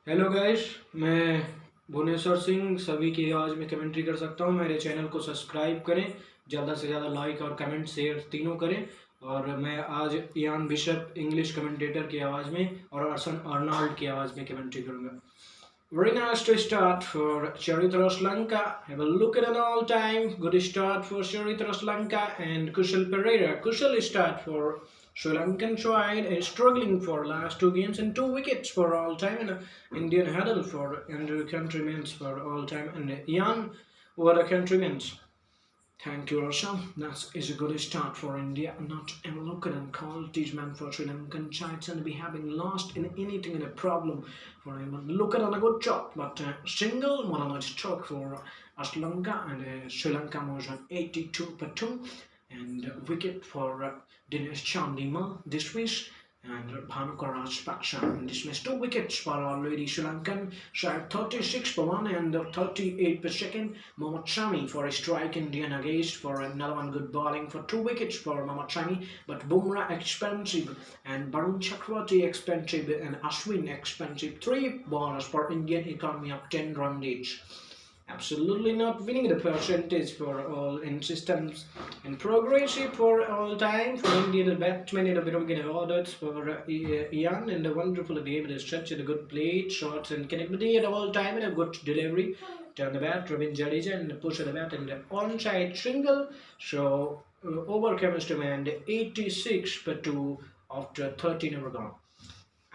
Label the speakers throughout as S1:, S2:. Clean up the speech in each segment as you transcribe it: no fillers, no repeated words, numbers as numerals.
S1: Hello guys. मैं भुवनेश्वर सिंह सभी की आवाज़ में कमेंट्री कर सकता हूँ। मेरे चैनल को सब्सक्राइब करें, ज़्यादा से ज़्यादा लाइक और कमेंट शेयर तीनों करें। और मैं आज इयान बिशप इंग्लिश कमेंटेटर की आवाज़ में और अर्सन अर्नाल्ड की आवाज़ में कमेंट्री करूँगा। Very nice to start for Charitra Sri Lanka. Have a look at an all-time good start for Charitra Sri Lanka and Kushal Pereira. Kushal start for Sri Lankan side is struggling for last two games and 2 wickets for all-time and Indian hurdle for Andrew Countrymen for all-time and Ian over the Countrymen. Thank you, Roshan. That is a good start for India. Not a look at and call man for Sri Lankan sides and be having lost in anything in a problem for him. Look at a good job, but single one on a stroke for Sri Lanka and Sri Lanka was on 82 per 2 and wicket for Dinesh Chandimal this week and Bhanukar Rajpaksa dismissed 2 wickets for already Sri Lankan side 36 per 1 and 38 per second. Mohammad Shami for a strike Indian against for another one good bowling for 2 wickets for Mohammad Shami, but Bumrah expensive and Barun Chakravarti expensive and Ashwin expensive. 3 bowlers for Indian economy of 10 runs each. Absolutely not winning the percentage for all in systems and progressive for all time for India. The batsman in a bit of getting orders for Ian and a wonderful game. It is such a good play, shots and connectivity at all time and a good delivery. Turn the bat, Robin Jadeja and push the bat and the onside single. So over chemistry man 86 per 2 after 13 over gone.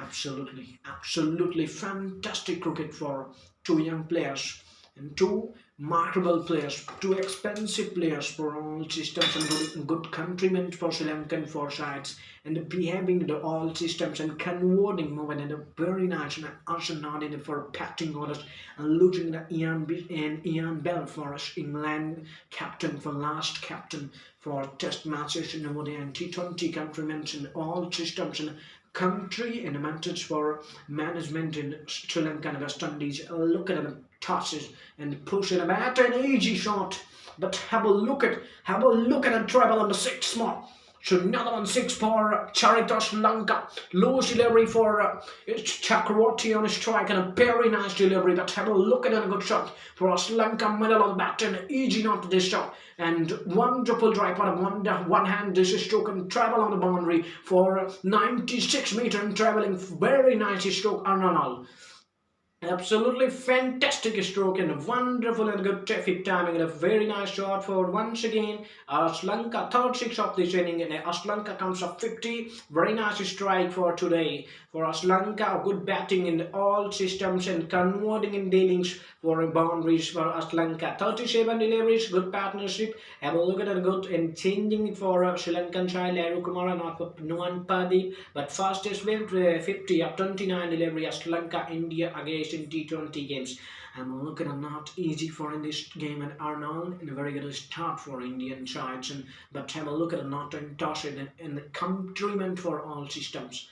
S1: Absolutely fantastic cricket for two young players and two marketable players, two expensive players for all systems and good countrymen for Sri Lankan four sides and behaving the all systems and converting movement and a very nice and Arsenal in for batting orders and losing the Ian Bell for us England captain for last captain for test matches in the and T20 countrymen and all systems and country and methods for management in Sri Lanka and West Indies. Look at the tosses and push in a bat an easy shot. But have a look at a treble on the 6 small. So another one 6 for Charita Sri Lanka. Loose delivery for Chakravarti on a strike and a very nice delivery. But have a look at a good shot for Sri Lanka middle of the bat and easy not this shot. And wonderful drive on one hand. This is stroke and travel on the boundary for 96 meter and traveling very nice stroke Arnonal. Absolutely fantastic stroke and wonderful and good traffic timing and a very nice shot for once again Sri Lanka. Third 6 of this inning and Sri Lanka comes up 50. Very nice strike for today for Sri Lanka. Good batting in all systems and converting in dealings for boundaries for Sri Lanka. 37 deliveries, good partnership. Have a look at it, good and changing it for Sri Lankan side. Laru Kumara not for Nuan Padi, but fastest win 50 of 29 delivery Sri Lanka India against in T20 games. I'm looking at not easy for in this game and Arnold in a very good start for Indian sides and but have a look at a not in toss in the countrymen for all systems.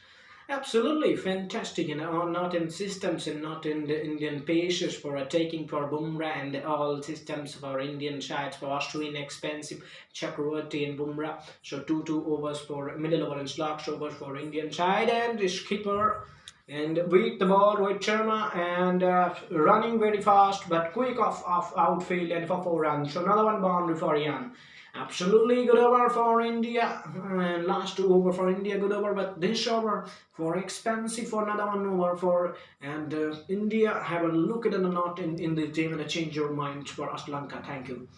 S1: Absolutely fantastic and not in systems and not in the Indian paces for taking for Bumrah and all systems for Indian sides for Australian expensive Chakravarti and Bumrah. So 2 overs for middle over and slugs overs for Indian side and the skipper and with the ball Rohit Sharma and running very fast but quick off outfield and for 4 runs. So another one boundary for Ian. Absolutely good over for India and last 2 over for India good over but this over for expensive for another one over for and India have a look at it or not in the game and change your mind for Sri Lanka. Thank you.